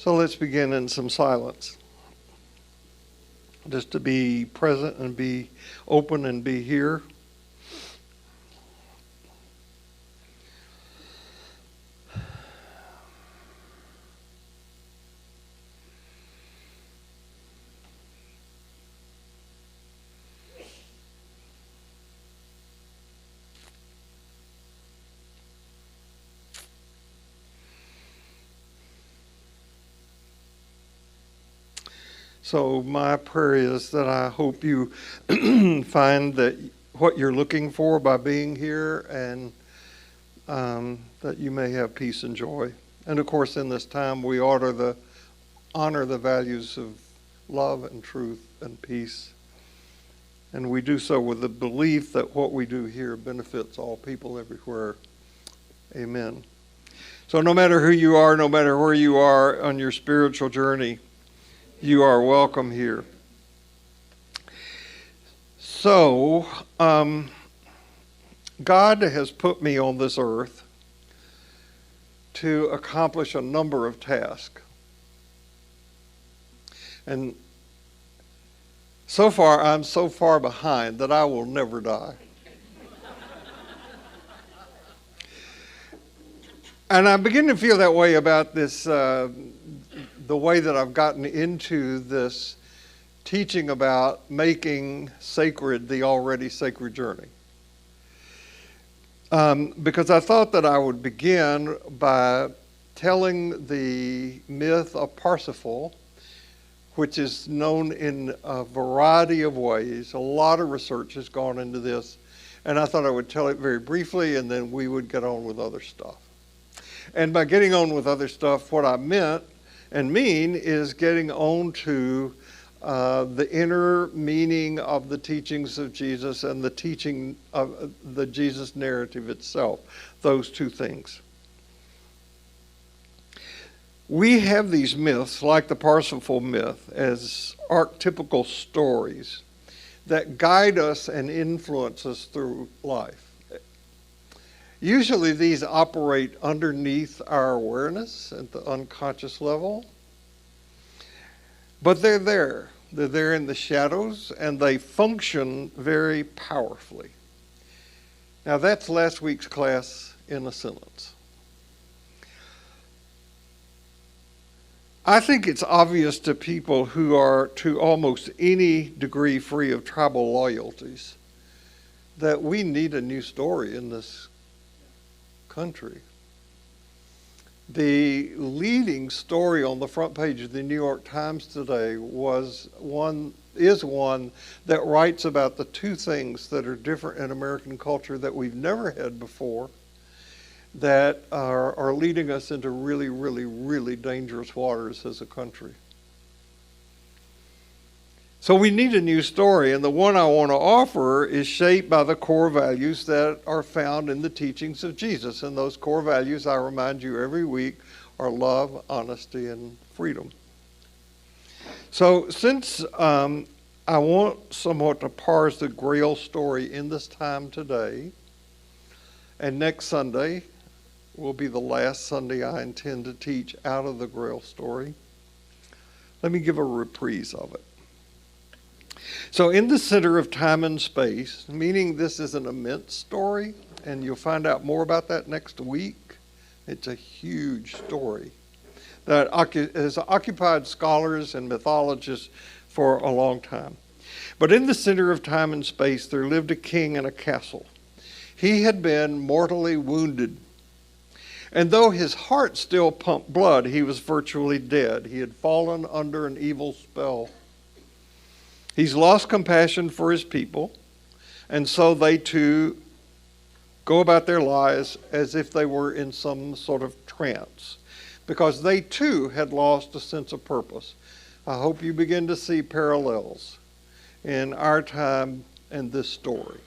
So let's begin in some silence. Just to be present and be open and be here. So my prayer is that I hope you find that what you're looking for by being here, and that you may have peace and joy. And of course, in this time, we honor the values of love and truth and peace. And we do so with the belief that what we do here benefits all people everywhere. Amen. So no matter who you are, no matter where you are on your spiritual journey, you are welcome here. So, God has put me on this earth to accomplish a number of tasks. And so far, I'm so far behind that I will never die. And I'm beginning to feel that way about this, the way that I've gotten into this teaching about making sacred the already sacred journey. Because I thought that I would begin by telling the myth of Parsifal, which is known in a variety of ways. A lot of research has gone into this, and I thought I would tell it very briefly, and then we would get on with other stuff. And by getting on with other stuff, what I meant and mean is getting on to the inner meaning of the teachings of Jesus and the teaching of the Jesus narrative itself, those two things. We have these myths, like the Parsifal myth, as archetypical stories that guide us and influence us through life. Usually these operate underneath our awareness at the unconscious level, but they're there. They're there in the shadows, and they function very powerfully. Now that's last week's class in a sentence. I think it's obvious to people who are to almost any degree free of tribal loyalties that we need a new story in this country. The leading story on the front page of the New York Times today is one that writes about the two things that are different in American culture that we've never had before, that are leading us into really, really, really dangerous waters as a country. So we need a new story, and the one I want to offer is shaped by the core values that are found in the teachings of Jesus. And those core values, I remind you every week, are love, honesty, and freedom. So since I want somewhat to parse the Grail story in this time today, and next Sunday will be the last Sunday I intend to teach out of the Grail story, let me give a reprise of it. So in the center of time and space, meaning this is an immense story, and you'll find out more about that next week. It's a huge story that has occupied scholars and mythologists for a long time. But in the center of time and space, there lived a king in a castle. He had been mortally wounded. And though his heart still pumped blood, he was virtually dead. He had fallen under an evil spell. He's lost compassion for his people, and so they too go about their lives as if they were in some sort of trance, because they too had lost a sense of purpose. I hope you begin to see parallels in our time and this story.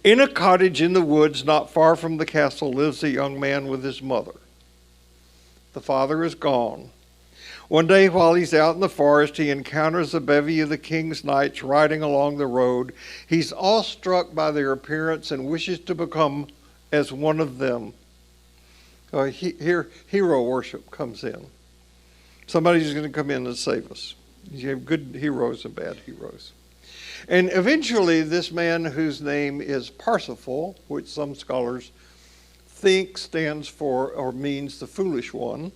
In a cottage in the woods not far from the castle lives a young man with his mother. The father is gone. One day while he's out in the forest, he encounters a bevy of the king's knights riding along the road. He's awestruck by their appearance and wishes to become as one of them. Here, hero worship comes in. Somebody's going to come in and save us. You have good heroes and bad heroes. And eventually, this man whose name is Parsifal, which some scholars think stands for or means the foolish one,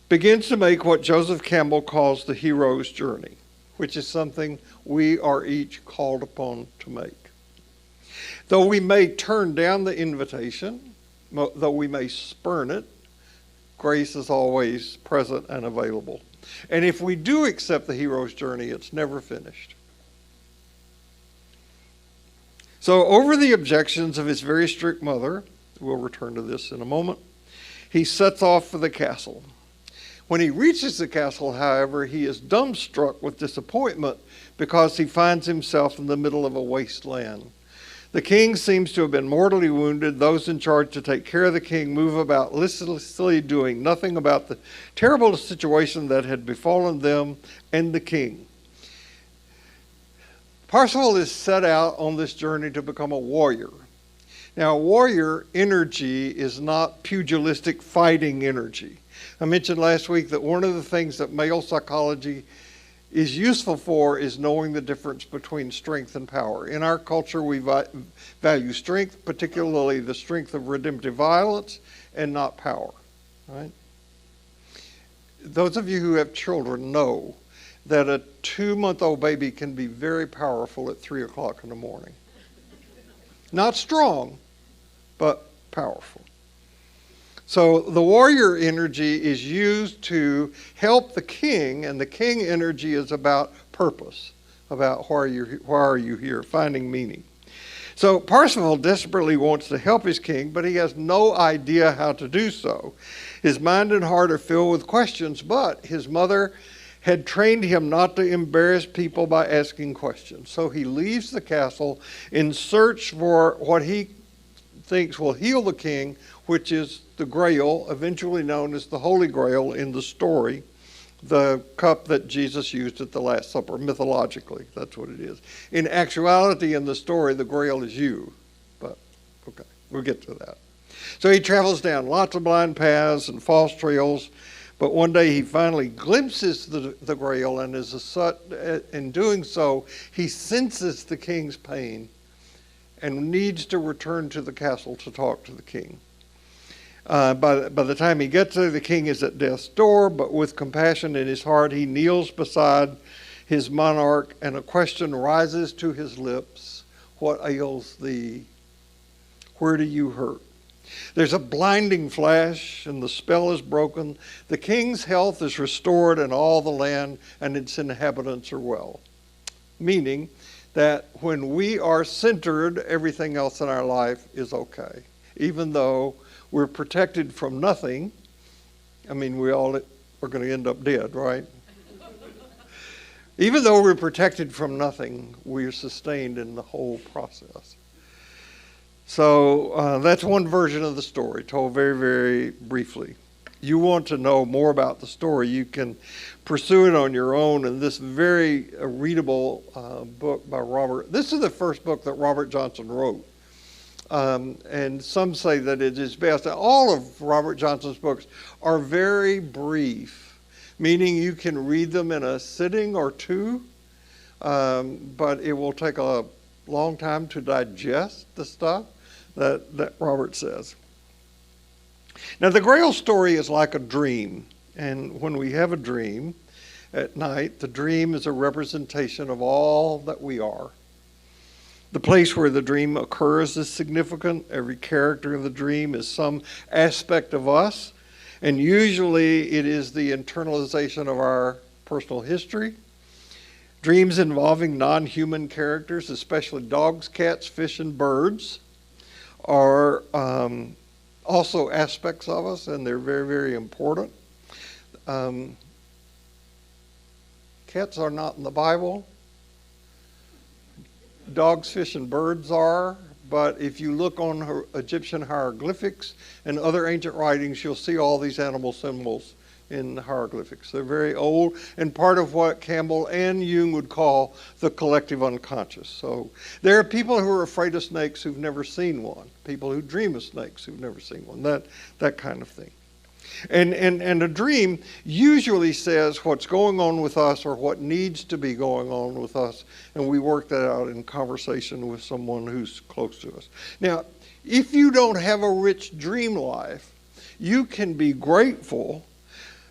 begins to make what Joseph Campbell calls the hero's journey, which is something we are each called upon to make. Though we may turn down the invitation, though we may spurn it, grace is always present and available. And if we do accept the hero's journey, it's never finished. So over the objections of his very strict mother, we'll return to this in a moment, he sets off for the castle. When he reaches the castle, however, he is dumbstruck with disappointment because he finds himself in the middle of a wasteland. The king seems to have been mortally wounded. Those in charge to take care of the king move about listlessly, doing nothing about the terrible situation that had befallen them and the king. Parsifal is set out on this journey to become a warrior. Now, warrior energy is not pugilistic fighting energy. I mentioned last week that one of the things that male psychology is useful for is knowing the difference between strength and power. In our culture, we value strength, particularly the strength of redemptive violence, and not power. Right? Those of you who have children know that a 2-month-old baby can be very powerful at 3 o'clock in the morning. Not strong, but powerful. So the warrior energy is used to help the king, and the king energy is about purpose, about why are you here, finding meaning. So Parsifal desperately wants to help his king, but he has no idea how to do so. His mind and heart are filled with questions, but his mother had trained him not to embarrass people by asking questions. So he leaves the castle in search for what he thinks will heal the king, which is the Grail, eventually known as the Holy Grail in the story, the cup that Jesus used at the Last Supper, mythologically, that's what it is. In actuality, in the story, the Grail is you, but okay, we'll get to that. So he travels down lots of blind paths and false trails, but one day he finally glimpses the Grail, and in doing so, he senses the king's pain and needs to return to the castle to talk to the king. By the time he gets there, the king is at death's door, but with compassion in his heart, he kneels beside his monarch, and a question rises to his lips. What ails thee? Where do you hurt? There's a blinding flash, and the spell is broken. The king's health is restored in all the land, and its inhabitants are well. Meaning that when we are centered, everything else in our life is okay. Even though we're protected from nothing. I mean, we all are going to end up dead, right? Even though we're protected from nothing, we're sustained in the whole process. So that's one version of the story, told very, very briefly. You want to know more about the story, you can pursue it on your own in this very readable book by Robert. This is the first book that Robert Johnson wrote. And some say that it is best. All of Robert Johnson's books are very brief, meaning you can read them in a sitting or two, but it will take a long time to digest the stuff that Robert says. Now, the Grail story is like a dream, and when we have a dream at night, the dream is a representation of all that we are. The place where the dream occurs is significant. Every character in the dream is some aspect of us, and usually it is the internalization of our personal history. Dreams involving non-human characters, especially dogs, cats, fish, and birds, are also aspects of us, and they're very, very important. Cats are not in the Bible. Dogs, fish, and birds are, but if you look on Egyptian hieroglyphics and other ancient writings, you'll see all these animal symbols in the hieroglyphics. They're very old and part of what Campbell and Jung would call the collective unconscious. So there are people who are afraid of snakes who've never seen one, people who dream of snakes who've never seen one, that kind of thing. And a dream usually says what's going on with us or what needs to be going on with us, and we work that out in conversation with someone who's close to us. Now, if you don't have a rich dream life, you can be grateful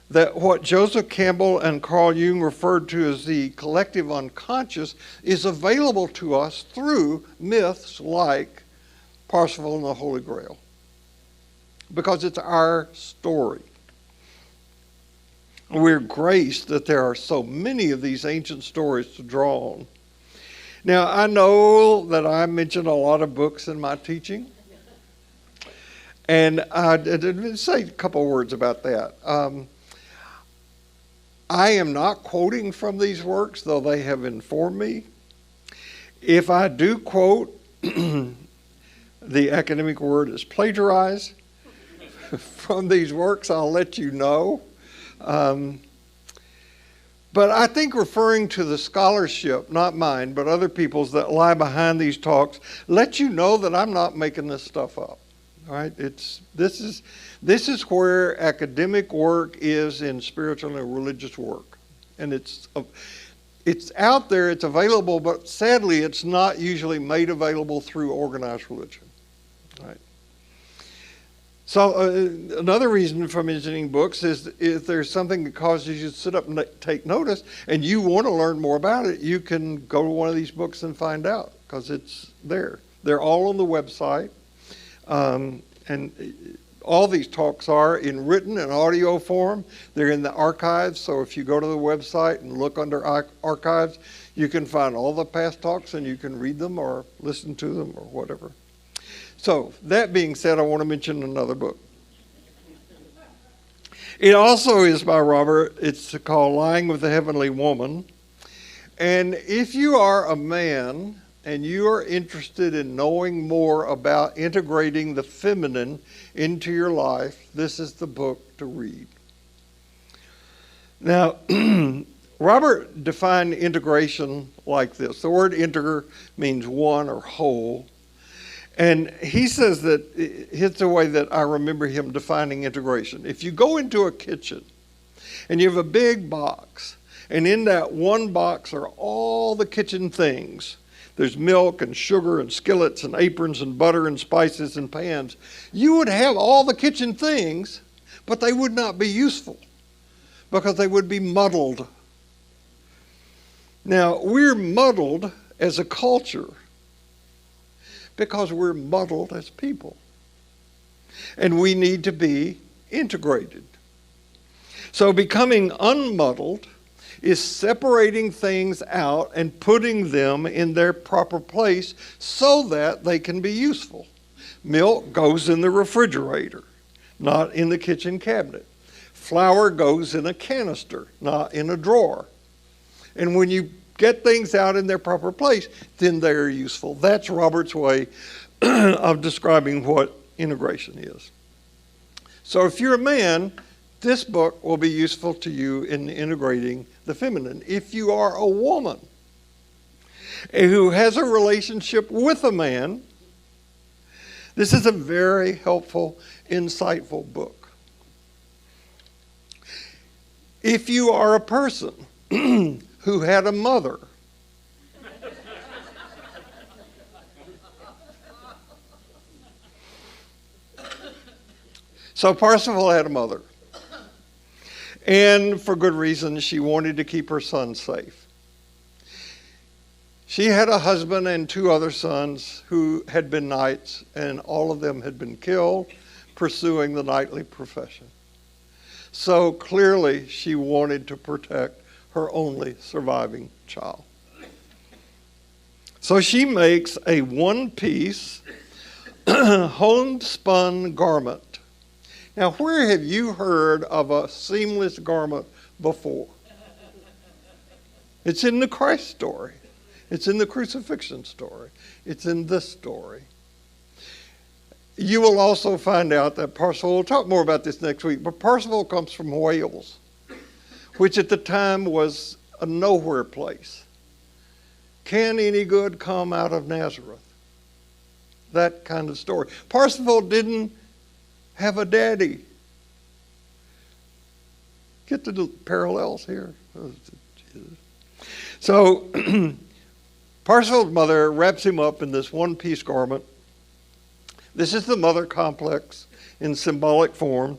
that what Joseph Campbell and Carl Jung referred to as the collective unconscious is available to us through myths like Parsifal and the Holy Grail, because it's our story. We're graced that there are so many of these ancient stories to draw on. Now, I know that I mentioned a lot of books in my teaching, and I did say a couple words about that. I am not quoting from these works, though they have informed me. If I do quote, the academic word is plagiarize from these works, I'll let you know. But I think referring to the scholarship, not mine, but other people's that lie behind these talks, let you know that I'm not making this stuff up. All right? This is where academic work is in spiritual and religious work. And it's out there, it's available, but sadly it's not usually made available through organized religion. All right? So another reason for mentioning books is if there's something that causes you to sit up and take notice and you want to learn more about it, you can go to one of these books and find out, because it's there. They're all on the website. And all these talks are in written and audio form. They're in the archives, so if you go to the website and look under archives, you can find all the past talks and you can read them or listen to them or whatever. So, that being said, I want to mention another book. It also is by Robert. It's called Lying with the Heavenly Woman. And if you are a man and you are interested in knowing more about integrating the feminine into your life, this is the book to read. Now, Robert defined integration like this. The word integer means one or whole. And he says that, here's the way that I remember him defining integration. If you go into a kitchen and you have a big box, and in that one box are all the kitchen things, there's milk and sugar and skillets and aprons and butter and spices and pans, you would have all the kitchen things, but they would not be useful because they would be muddled. Now, we're muddled as a culture because we're muddled as people. And we need to be integrated. So becoming unmuddled is separating things out and putting them in their proper place so that they can be useful. Milk goes in the refrigerator, not in the kitchen cabinet. Flour goes in a canister, not in a drawer. And when you get things out in their proper place, then they're useful. That's Robert's way of describing what integration is. So if you're a man, this book will be useful to you in integrating the feminine. If you are a woman who has a relationship with a man, this is a very helpful, insightful book. If you are a person who had a mother, so Parsifal had a mother. And for good reason, she wanted to keep her son safe. She had a husband and two other sons who had been knights, and all of them had been killed pursuing the knightly profession. So clearly, she wanted to protect her only surviving child. So she makes a one-piece homespun garment. Now, where have you heard of a seamless garment before? It's in the Christ story. It's in the crucifixion story. It's in this story. You will also find out that Parsifal, we'll talk more about this next week, but Parsifal comes from Wales, which at the time was a nowhere place. Can any good come out of Nazareth? That kind of story. Parsifal didn't have a daddy. Get the parallels here. So Parsifal's mother wraps him up in this one-piece garment. This is the mother complex in symbolic form.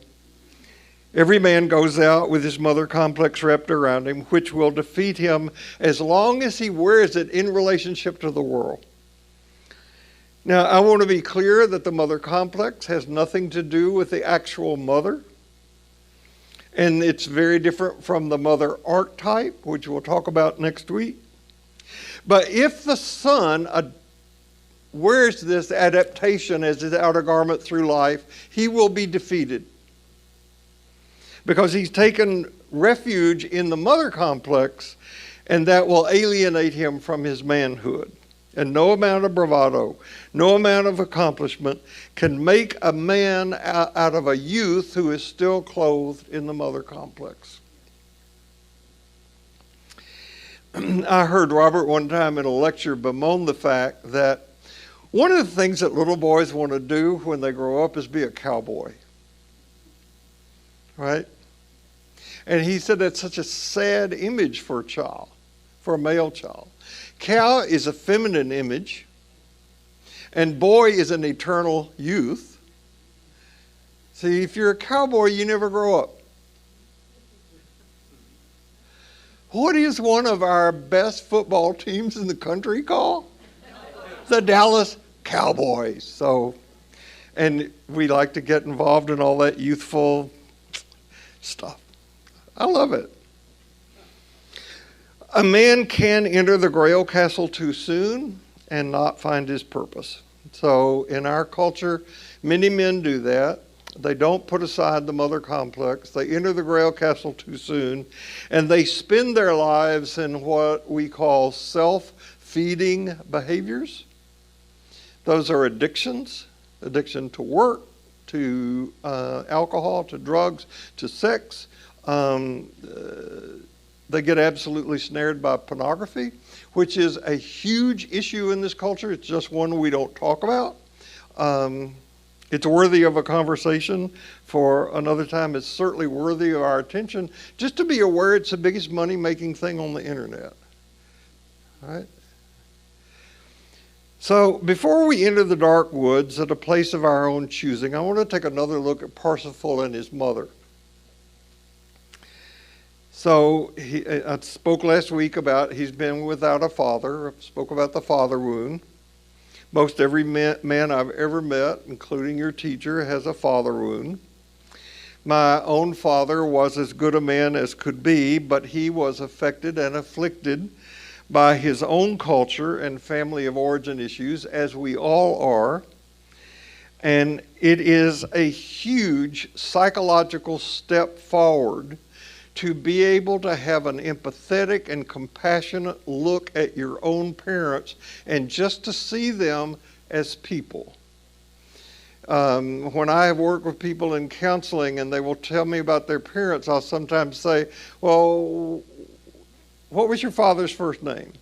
Every man goes out with his mother complex wrapped around him, which will defeat him as long as he wears it in relationship to the world. Now, I want to be clear that the mother complex has nothing to do with the actual mother. And it's very different from the mother archetype, which we'll talk about next week. But if the son wears this adaptation as his outer garment through life, he will be defeated. Because he's taken refuge in the mother complex, and that will alienate him from his manhood. And no amount of bravado, no amount of accomplishment can make a man out of a youth who is still clothed in the mother complex. I heard Robert one time in a lecture bemoan the fact that one of the things that little boys want to do when they grow up is be a cowboy. Right? And he said that's such a sad image for a child, for a male child. Cow is a feminine image, and boy is an eternal youth. See, if you're a cowboy, you never grow up. What is one of our best football teams in the country called? The Dallas Cowboys. So, and we like to get involved in all that youthful stuff. I love it. A man can enter the Grail Castle too soon and not find his purpose. So in our culture, many men do that. They don't put aside the mother complex. They enter the Grail Castle too soon, and they spend their lives in what we call self-feeding behaviors. Those are addictions, addiction to work, to alcohol, to drugs, to sex. They get absolutely snared by pornography, which is a huge issue in this culture. It's just one we don't talk about. It's worthy of a conversation for another time. It's certainly worthy of our attention. Just to be aware it's the biggest money-making thing on the internet. All right? So before we enter the dark woods at a place of our own choosing, I want to take another look at Parsifal and his mother. So I spoke last week about he's been without a father. I spoke about the father wound. Most every man I've ever met, including your teacher, has a father wound. My own father was as good a man as could be, but he was affected and afflicted by his own culture and family of origin issues, as we all are. And it is a huge psychological step forward to be able to have an empathetic and compassionate look at your own parents and just to see them as people. When I have worked with people in counseling and they will tell me about their parents, I'll sometimes say, well, what was your father's first name?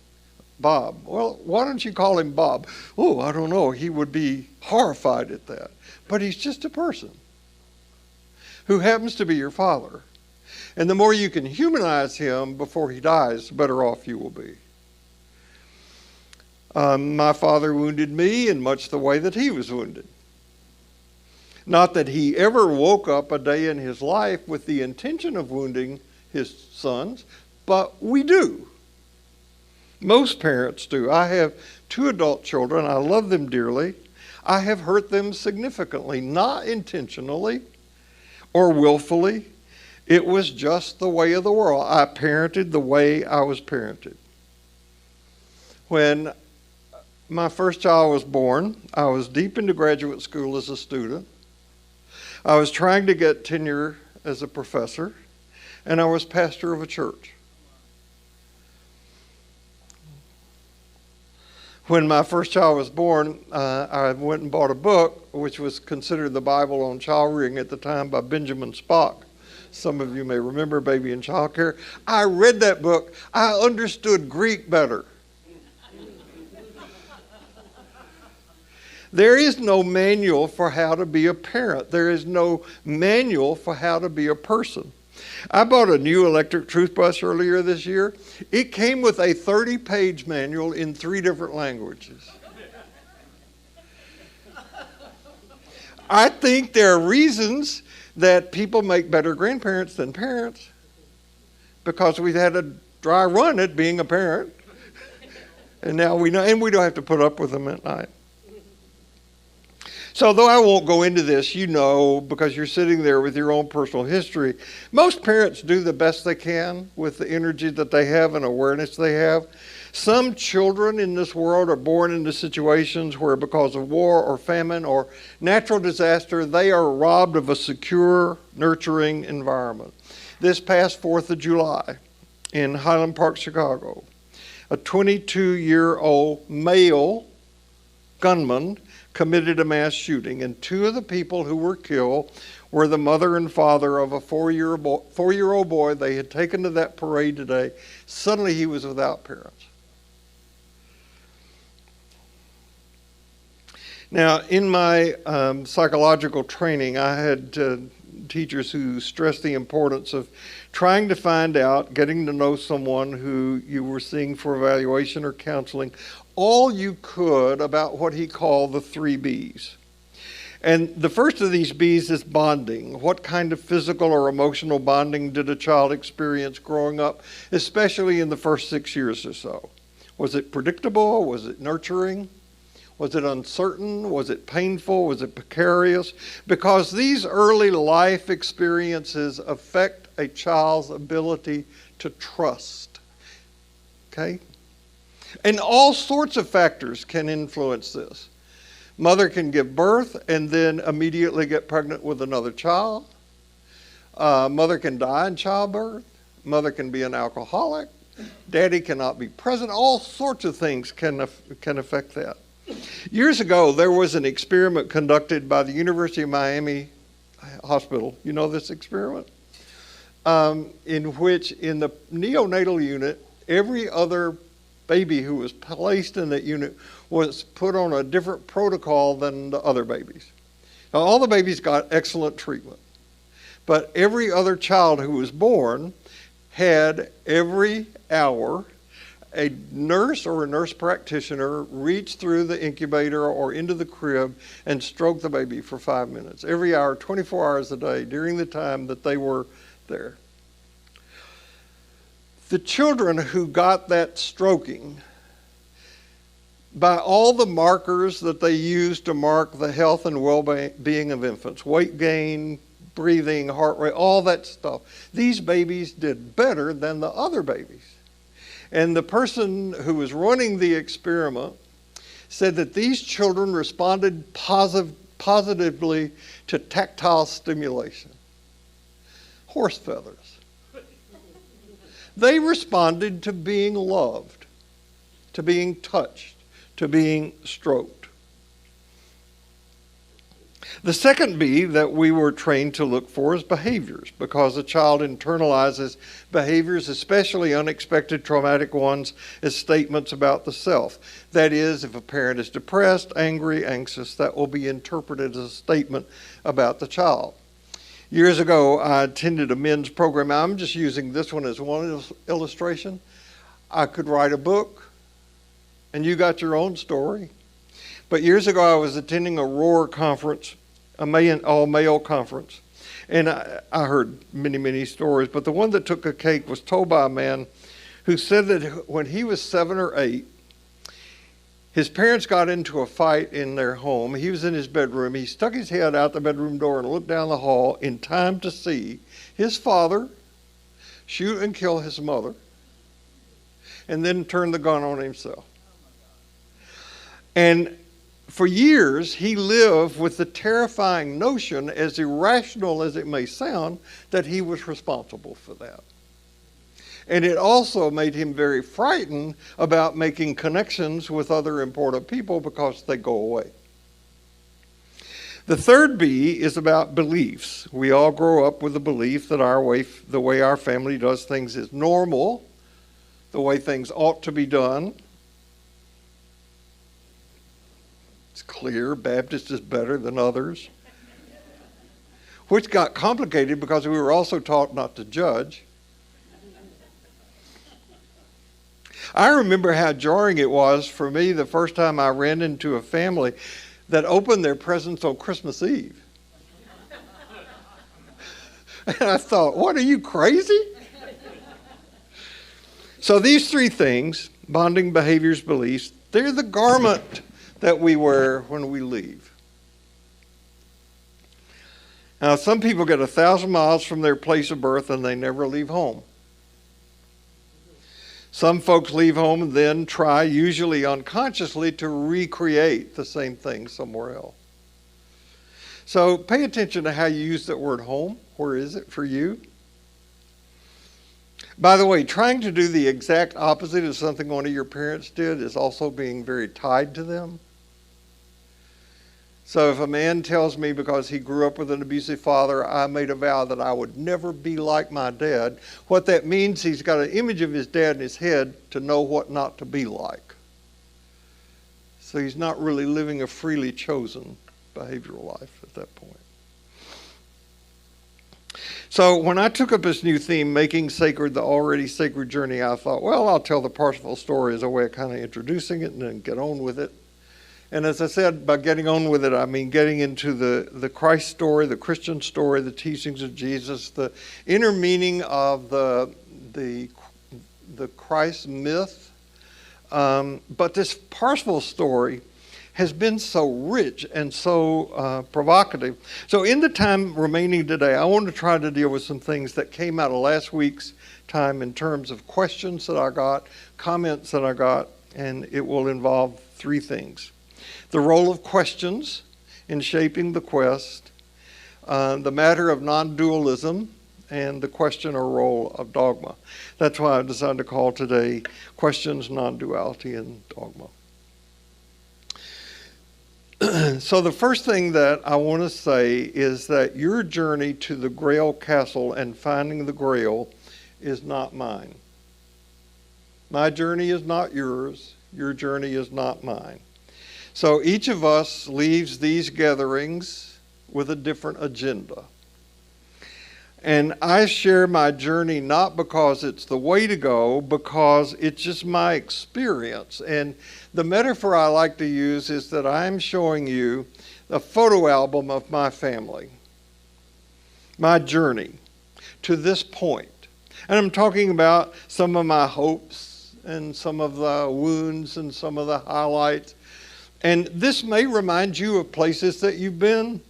Bob. Well, why don't you call him Bob? Oh, I don't know. He would be horrified at that. But he's just a person who happens to be your father. And the more you can humanize him before he dies, the better off you will be. My father wounded me in much the way that he was wounded. Not that he ever woke up a day in his life with the intention of wounding his sons, but we do. Most parents do. I have 2 adult children. I love them dearly. I have hurt them significantly, not intentionally or willfully. It was just the way of the world. I parented the way I was parented. When my first child was born, I was deep into graduate school as a student. I was trying to get tenure as a professor, and I was pastor of a church. When my first child was born, I went and bought a book, which was considered the Bible on child rearing at the time by Benjamin Spock. Some of you may remember Baby and Child Care. I read that book. I understood Greek better. There is no manual for how to be a parent. There is no manual for how to be a person. I bought a new electric toothbrush earlier this year. It came with a 30-page manual in 3 different languages. I think there are reasons that people make better grandparents than parents because we've had a dry run at being a parent. And now we know, and we don't have to put up with them at night. So though I won't go into this, you know, because you're sitting there with your own personal history, most parents do the best they can with the energy that they have and awareness they have. Some children in this world are born into situations where because of war or famine or natural disaster, they are robbed of a secure, nurturing environment. This past 4th of July in Highland Park, Chicago, a 22-year-old male gunman committed a mass shooting, and 2 of the people who were killed were the mother and father of a 4-year-old boy they had taken to that parade today. Suddenly he was without parents. Now, in my psychological training, I had teachers who stressed the importance of trying to find out, getting to know someone who you were seeing for evaluation or counseling, all you could about what he called the 3 B's. And the first of these B's is bonding. What kind of physical or emotional bonding did a child experience growing up, especially in the first 6 years or so? Was it predictable? Was it nurturing? Was it uncertain? Was it painful? Was it precarious? Because these early life experiences affect a child's ability to trust. Okay? And all sorts of factors can influence this. Mother can give birth and then immediately get pregnant with another child. Mother can die in childbirth. Mother can be an alcoholic. Daddy cannot be present. All sorts of things can affect that. Years ago, there was an experiment conducted by the University of Miami Hospital. You know this experiment? In which in the neonatal unit, every other baby who was placed in that unit was put on a different protocol than the other babies. Now, all the babies got excellent treatment, but every other child who was born had every hour a nurse or a nurse practitioner reach through the incubator or into the crib and stroke the baby for 5 minutes. Every hour, 24 hours a day, during the time that they were there. The children who got that stroking, by all the markers that they used to mark the health and well-being of infants, weight gain, breathing, heart rate, all that stuff, these babies did better than the other babies. And the person who was running the experiment said that these children responded positively to tactile stimulation. Horse feathers. They responded to being loved, to being touched, to being stroked. The second B that we were trained to look for is behaviors, because a child internalizes behaviors, especially unexpected traumatic ones, as statements about the self. That is, if a parent is depressed, angry, anxious, that will be interpreted as a statement about the child. Years ago, I attended a men's program. I'm just using this one as one illustration. I could write a book, and you got your own story. But years ago, I was attending a ROAR conference, all-male conference, and I heard many, many stories, but the one that took a cake was told by a man who said that when he was 7 or 8, his parents got into a fight in their home. He was in his bedroom. He stuck his head out the bedroom door and looked down the hall in time to see his father shoot and kill his mother and then turn the gun on himself. And for years, he lived with the terrifying notion, as irrational as it may sound, that he was responsible for that. And it also made him very frightened about making connections with other important people because they go away. The third B is about beliefs. We all grow up with the belief that the way our family does things is normal, the way things ought to be done. It's clear Baptist is better than others, which got complicated because we were also taught not to judge. I remember how jarring it was for me the first time I ran into a family that opened their presents on Christmas Eve. And I thought, what, are you crazy? So these three things, bonding, behaviors, beliefs, they're the garment that we wear when we leave. Now, some people get 1,000 miles from their place of birth and they never leave home. Some folks leave home and then try, usually unconsciously, to recreate the same thing somewhere else. So pay attention to how you use that word home. Where is it for you? By the way, trying to do the exact opposite of something one of your parents did is also being very tied to them. So if a man tells me because he grew up with an abusive father, I made a vow that I would never be like my dad, what that means, he's got an image of his dad in his head to know what not to be like. So he's not really living a freely chosen behavioral life at that point. So when I took up this new theme, making sacred the already sacred journey, I thought, well, I'll tell the Parsifal story as a way of kind of introducing it and then get on with it. And as I said, by getting on with it, I mean getting into the Christ story, the Christian story, the teachings of Jesus, the inner meaning of the Christ myth. But this Parsifal story has been so rich and so provocative. So in the time remaining today, I want to try to deal with some things that came out of last week's time in terms of questions that I got, comments that I got, and it will involve three things. The role of questions in shaping the quest, the matter of non-dualism, and the question or role of dogma. That's why I decided to call today Questions, Non-Duality, and Dogma. So the first thing that I want to say is that your journey to the Grail Castle and finding the Grail is not mine. My journey is not yours. Your journey is not mine. So each of us leaves these gatherings with a different agenda. And I share my journey not because it's the way to go, because it's just my experience. And the metaphor I like to use is that I'm showing you a photo album of my family, my journey to this point. And I'm talking about some of my hopes and some of the wounds and some of the highlights. And this may remind you of places that you've been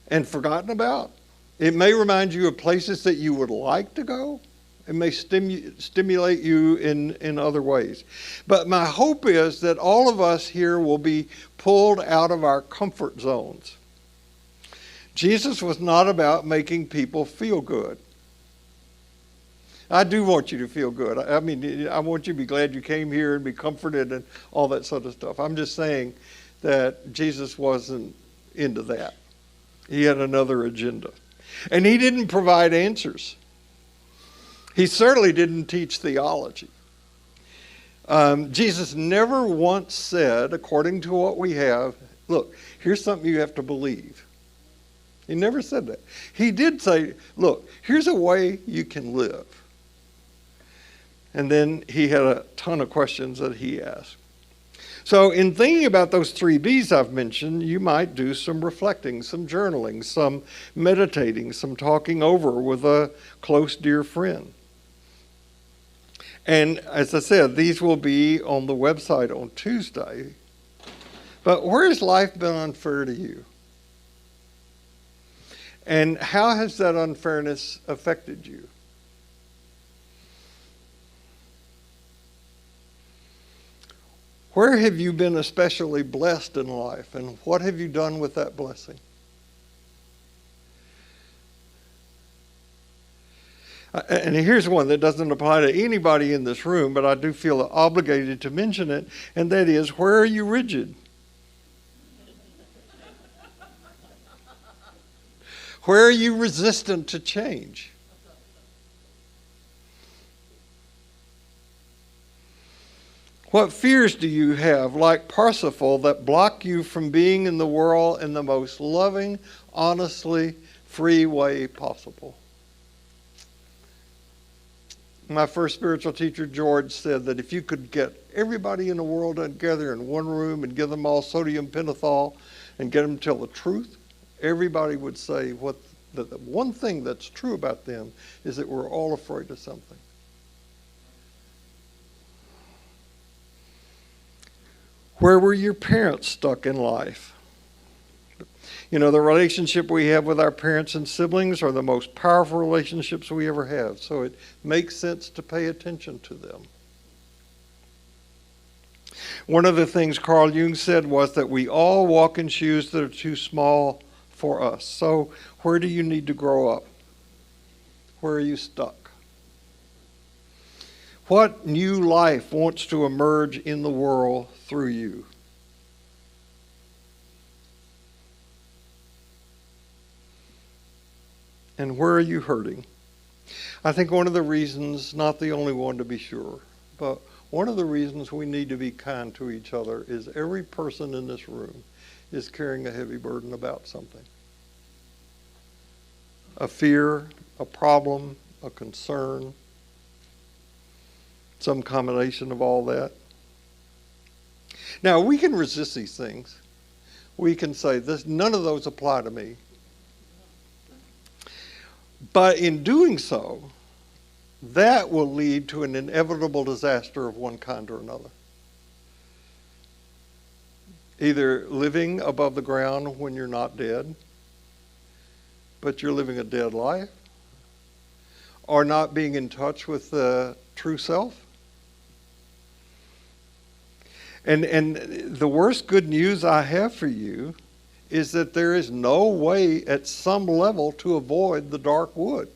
and forgotten about. It may remind you of places that you would like to go. It may stimulate you in other ways. But my hope is that all of us here will be pulled out of our comfort zones. Jesus was not about making people feel good. I do want you to feel good. I mean, I want you to be glad you came here and be comforted and all that sort of stuff. I'm just saying that Jesus wasn't into that. He had another agenda. And he didn't provide answers. He certainly didn't teach theology. Jesus never once said, according to what we have, look, here's something you have to believe. He never said that. He did say, look, here's a way you can live. And then he had a ton of questions that he asked. So in thinking about those three B's I've mentioned, you might do some reflecting, some journaling, some meditating, some talking over with a close, dear friend. And as I said, these will be on the website on Tuesday. But where has life been unfair to you? And how has that unfairness affected you? Where have you been especially blessed in life, and what have you done with that blessing? And here's one that doesn't apply to anybody in this room, but I do feel obligated to mention it, and that is, where are you rigid? Where are you resistant to change? What fears do you have, like Parsifal, that block you from being in the world in the most loving, honestly free way possible? My first spiritual teacher, George, said that if you could get everybody in the world together in one room and give them all sodium pentothal and get them to tell the truth, everybody would say the one thing that's true about them is that we're all afraid of something. Where were your parents stuck in life? You know, the relationship we have with our parents and siblings are the most powerful relationships we ever have, so it makes sense to pay attention to them. One of the things Carl Jung said was that we all walk in shoes that are too small for us. So where do you need to grow up? Where are you stuck? What new life wants to emerge in the world through you? And where are you hurting? I think one of the reasons, not the only one to be sure, but one of the reasons we need to be kind to each other is every person in this room is carrying a heavy burden about something. A fear, a problem, a concern, some combination of all that. Now, we can resist these things. We can say, none of those apply to me. But in doing so, that will lead to an inevitable disaster of one kind or another. Either living above the ground when you're not dead, but you're living a dead life, or not being in touch with the true self. And the worst good news I have for you is that there is no way at some level to avoid the dark wood.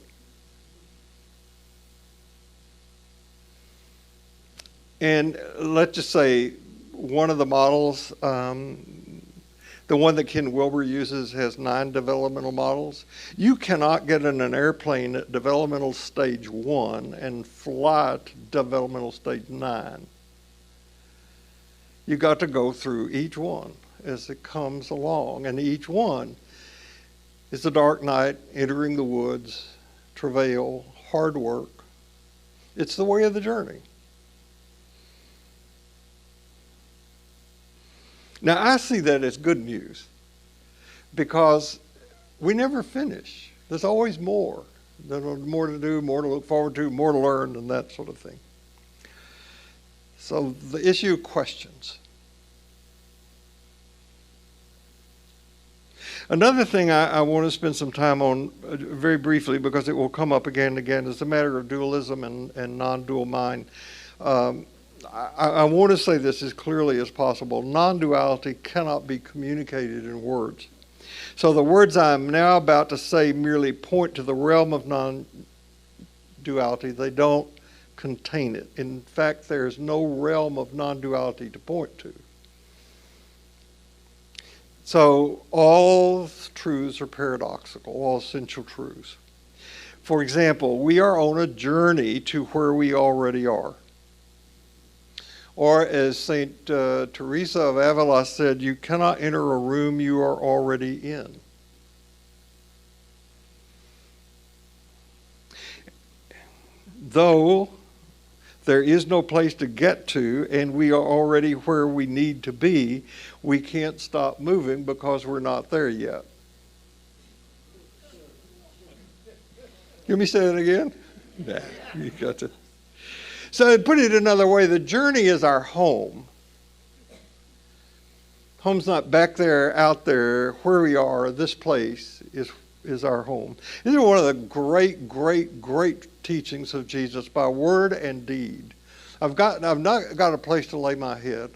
And let's just say one of the models, the one that Ken Wilber uses, has 9 developmental models. You cannot get in an airplane at developmental stage 1 and fly to developmental stage 9. You got to go through each one as it comes along. And each one is the dark night, entering the woods, travail, hard work. It's the way of the journey. Now, I see that as good news because we never finish. There's always more. There's more to do, more to look forward to, more to learn, and that sort of thing. So the issue of questions. Another thing I want to spend some time on very briefly, because it will come up again and again, is the matter of dualism and non-dual mind. I want to say this as clearly as possible. Non-duality cannot be communicated in words. So the words I'm now about to say merely point to the realm of non-duality. They don't contain it. In fact, there is no realm of non-duality to point to. So all truths are paradoxical, all essential truths. For example, we are on a journey to where we already are. Or as St. Teresa of Avila said, you cannot enter a room you are already in. Though there is no place to get to, and we are already where we need to be, we can't stop moving because we're not there yet. Let me say that again? Nah, you got to. So to put it another way, the journey is our home. Home's not back there, out there, where we are. This place is our home. This is one of the great, great, great teachings of Jesus by word and deed. I've not got a place to lay my head.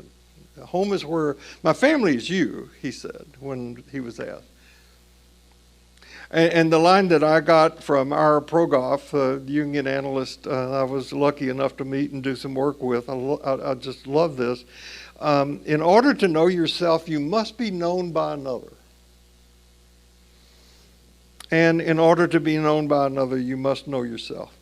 Home is where my family is you, he said when he was asked. And the line that I got from our ProGolf union analyst, I was lucky enough to meet and do some work with, I just love this. In order to know yourself, you must be known by another. And in order to be known by another, you must know yourself.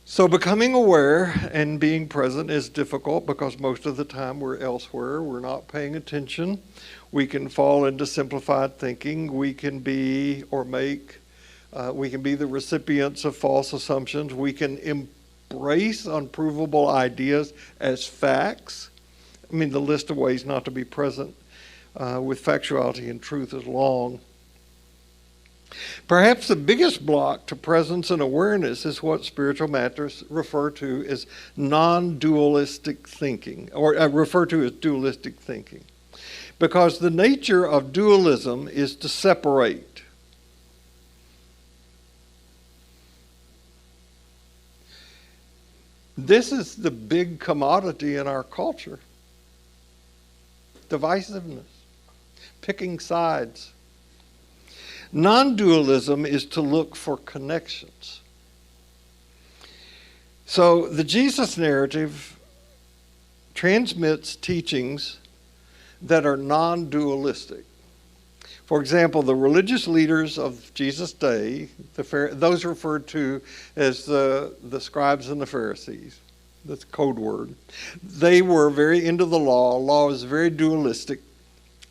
So becoming aware and being present is difficult because most of the time we're elsewhere. We're not paying attention. We can fall into simplified thinking. We can be the recipients of false assumptions. We can embrace unprovable ideas as facts. I mean, the list of ways not to be present with factuality and truth is long. Perhaps the biggest block to presence and awareness is what spiritual masters refer to as non-dualistic thinking, or refer to as dualistic thinking. Because the nature of dualism is to separate. This is the big commodity in our culture. Divisiveness, picking sides. Non-dualism is to look for connections. So the Jesus narrative transmits teachings that are non-dualistic. For example, the religious leaders of Jesus' day, those referred to as the scribes and the Pharisees, that's a code word, they were very into the law. Law is very dualistic.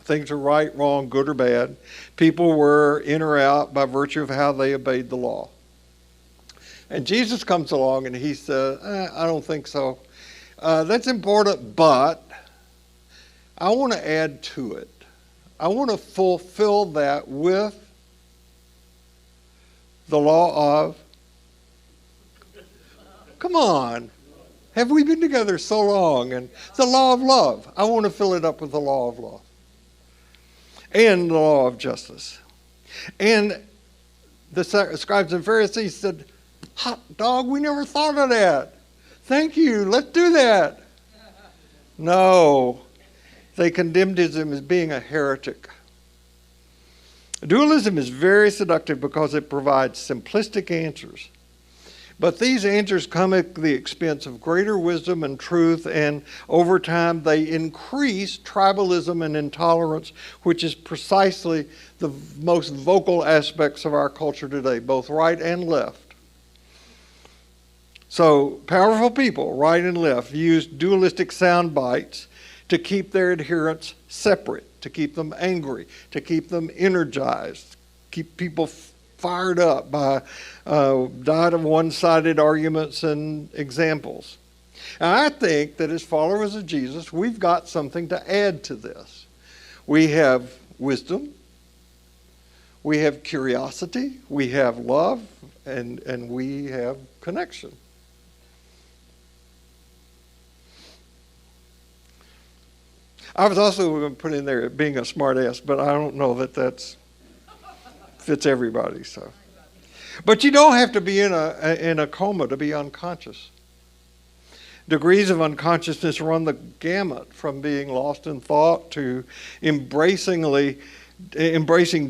Things are right, wrong, good or bad. People were in or out by virtue of how they obeyed the law. And Jesus comes along and he says, I don't think so. That's important, but I want to add to it. I want to fulfill that with the law of, come on, have we been together so long? And the law of love. I want to fill it up with the law of love. And the law of justice. And the scribes and Pharisees said, hot dog, we never thought of that. Thank you, let's do that. No, they condemned him as being a heretic. Dualism is very seductive because it provides simplistic answers. But these answers come at the expense of greater wisdom and truth, and over time they increase tribalism and intolerance, which is precisely the most vocal aspects of our culture today, both right and left. So powerful people, right and left, use dualistic sound bites to keep their adherents separate, to keep them angry, to keep them energized, keep people fired up by diet of one-sided arguments and examples. And I think that as followers of Jesus, we've got something to add to this. We have wisdom, we have curiosity, we have love, and we have connection. I was also going to put in there being a smart ass, but I don't know that that's fits everybody. So, but you don't have to be in a coma to be unconscious. Degrees of unconsciousness run the gamut from being lost in thought to embracing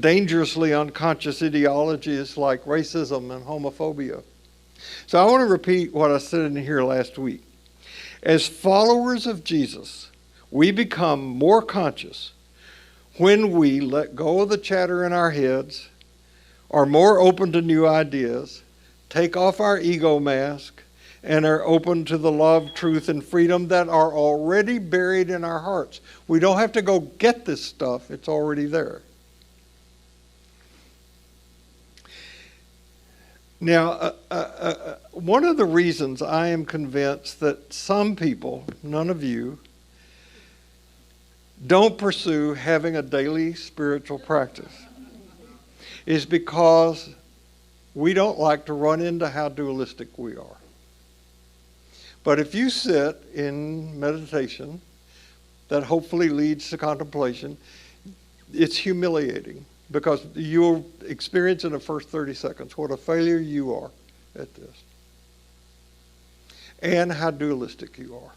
dangerously unconscious ideologies like racism and homophobia. So I want to repeat what I said in here last week. As followers of Jesus, we become more conscious when we let go of the chatter in our heads, are more open to new ideas, take off our ego mask, and are open to the love, truth, and freedom that are already buried in our hearts. We don't have to go get this stuff. It's already there. Now, one of the reasons I am convinced that some people, none of you, don't pursue having a daily spiritual practice is because we don't like to run into how dualistic we are. But if you sit in meditation that hopefully leads to contemplation, it's humiliating because you'll experience in the first 30 seconds what a failure you are at this and how dualistic you are.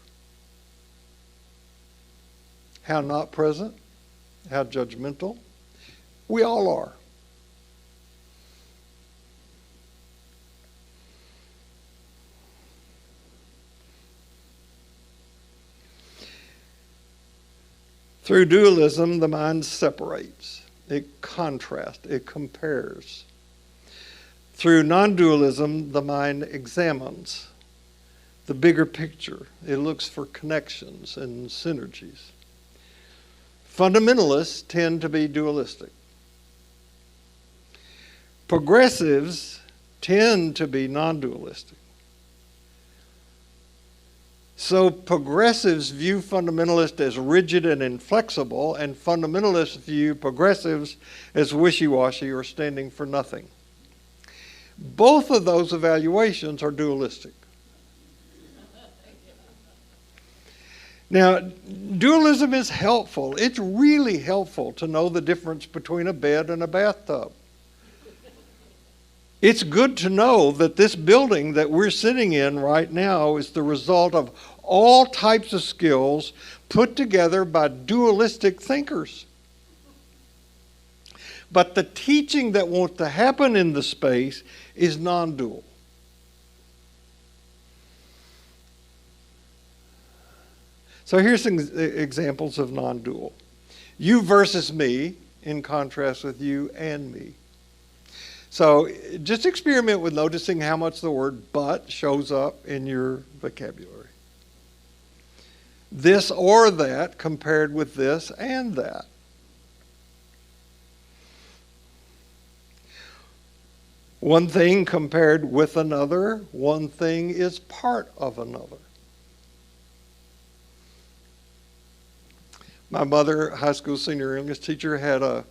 How not present, how judgmental, We all are. Through dualism, the mind separates, it contrasts, it compares. Through non-dualism, the mind examines the bigger picture. It looks for connections and synergies. Fundamentalists tend to be dualistic. Progressives tend to be non-dualistic. So progressives view fundamentalists as rigid and inflexible, and fundamentalists view progressives as wishy-washy or standing for nothing. Both of those evaluations are dualistic. Now, dualism is helpful. It's really helpful to know the difference between a bed and a bathtub. It's good to know that this building that we're sitting in right now is the result of all types of skills put together by dualistic thinkers. But the teaching that wants to happen in the space is non-dual. So here's some examples of non-dual. You versus me in contrast with you and me. So just experiment with noticing how much the word but shows up in your vocabulary. This or that compared with this and that. One thing compared with another, one thing is part of another. My mother, high school senior English teacher, had a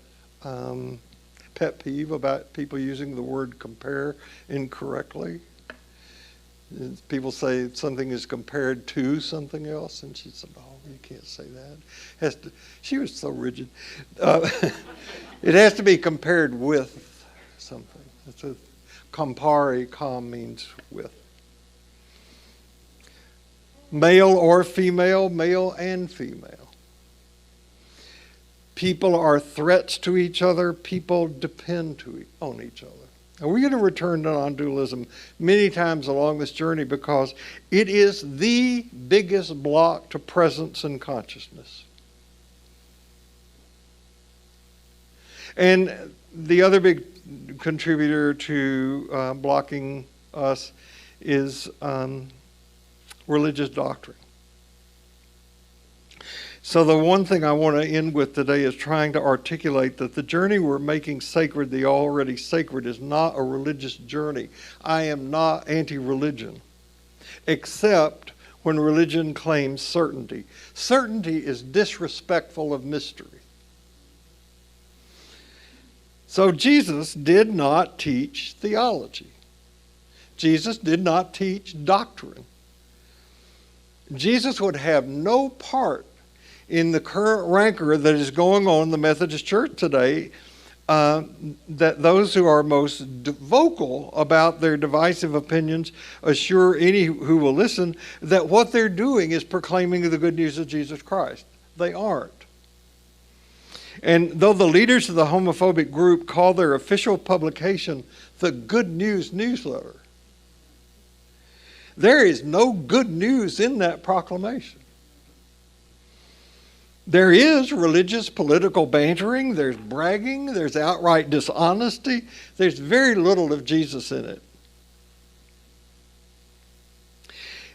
pet peeve about people using the word compare incorrectly. People say something is compared to something else, and she said, "Oh, you can't say that." She was so rigid. It has to be compared with something. It's a compare, means with. Male or female, male and female. People are threats to each other. People depend on each other. And we're going to return to non-dualism many times along this journey because it is the biggest block to presence and consciousness. And the other big contributor to blocking us is religious doctrine. So the one thing I want to end with today is trying to articulate that the journey we're making sacred, the already sacred, is not a religious journey. I am not anti-religion, except when religion claims certainty. Certainty is disrespectful of mystery. So Jesus did not teach theology. Jesus did not teach doctrine. Jesus would have no part in the current rancor that is going on in the Methodist Church today, that those who are most vocal about their divisive opinions assure any who will listen that what they're doing is proclaiming the good news of Jesus Christ. They aren't. And though the leaders of the homophobic group call their official publication the Good News newsletter, there is no good news in that proclamation. There is religious political bantering, there's bragging, there's outright dishonesty. There's very little of Jesus in it.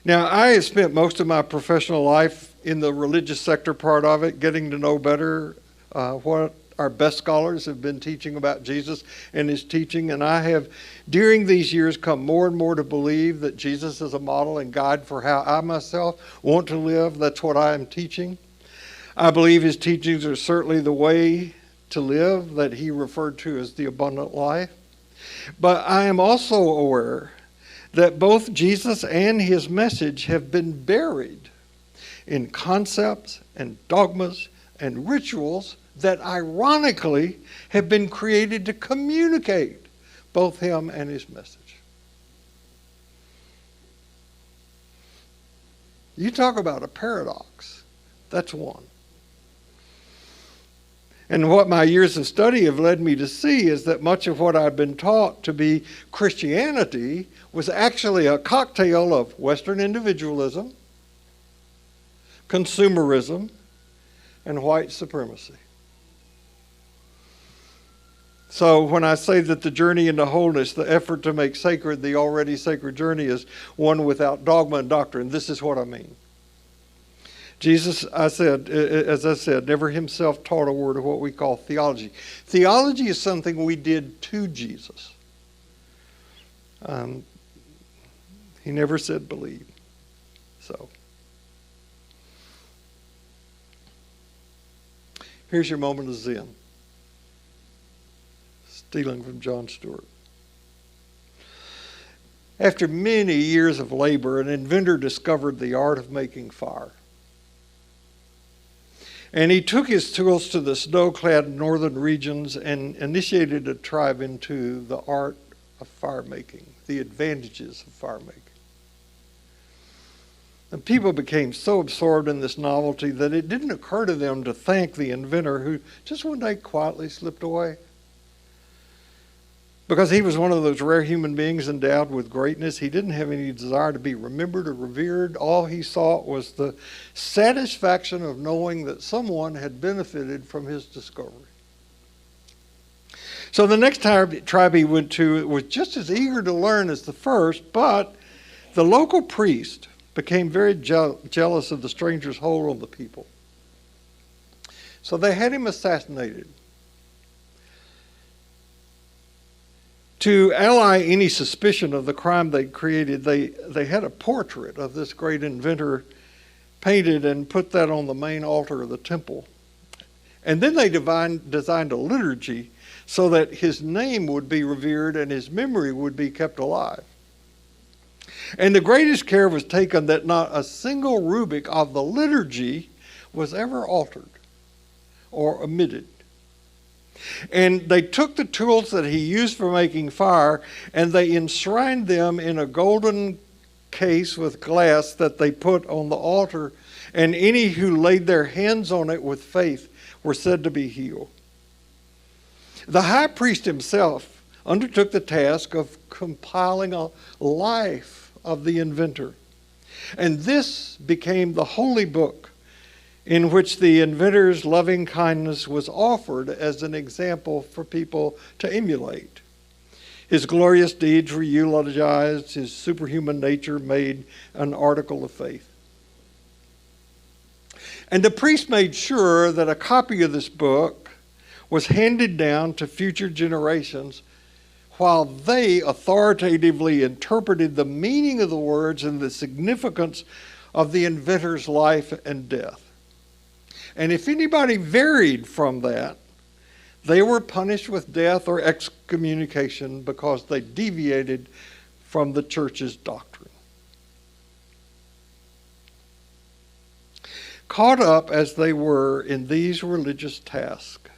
Now, I have spent most of my professional life in the religious sector part of it, getting to know better what our best scholars have been teaching about Jesus and his teaching. And I have, during these years, come more and more to believe that Jesus is a model and guide for how I myself want to live. That's what I am teaching. I believe his teachings are certainly the way to live that he referred to as the abundant life. But I am also aware that both Jesus and his message have been buried in concepts and dogmas and rituals that ironically have been created to communicate both him and his message. You talk about a paradox. That's one. And what my years of study have led me to see is that much of what I've been taught to be Christianity was actually a cocktail of Western individualism, consumerism, and white supremacy. So when I say that the journey into wholeness, the effort to make sacred the already sacred journey, is one without dogma and doctrine, this is what I mean. Jesus, as I said, never himself taught a word of what we call theology. Theology is something we did to Jesus. He never said believe. So, here's your moment of Zen. Stealing from John Stewart. After many years of labor, an inventor discovered the art of making fire. And he took his tools to the snow-clad northern regions and initiated a tribe into the art of fire making, the advantages of fire making. And people became so absorbed in this novelty that it didn't occur to them to thank the inventor, who just one day quietly slipped away. Because he was one of those rare human beings endowed with greatness, he didn't have any desire to be remembered or revered. All he sought was the satisfaction of knowing that someone had benefited from his discovery. So the next tribe he went to was just as eager to learn as the first, but the local priest became very jealous of the stranger's hold on the people. So they had him assassinated. To ally any suspicion of the crime they'd created, they had a portrait of this great inventor painted and put that on the main altar of the temple. And then they designed a liturgy so that his name would be revered and his memory would be kept alive. And the greatest care was taken that not a single rubric of the liturgy was ever altered or omitted. And they took the tools that he used for making fire and they enshrined them in a golden case with glass that they put on the altar, and any who laid their hands on it with faith were said to be healed. The high priest himself undertook the task of compiling a life of the inventor. And this became the holy book in which the inventor's loving kindness was offered as an example for people to emulate. His glorious deeds were eulogized, his superhuman nature made an article of faith. And the priest made sure that a copy of this book was handed down to future generations while they authoritatively interpreted the meaning of the words and the significance of the inventor's life and death. And if anybody varied from that, they were punished with death or excommunication because they deviated from the church's doctrine. Caught up as they were in these religious tasks,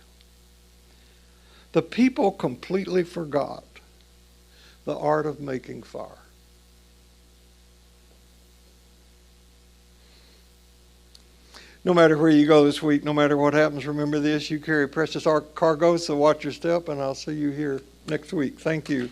the people completely forgot the art of making fire. No matter where you go this week, no matter what happens, remember this: you carry precious cargo, so watch your step, and I'll see you here next week. Thank you.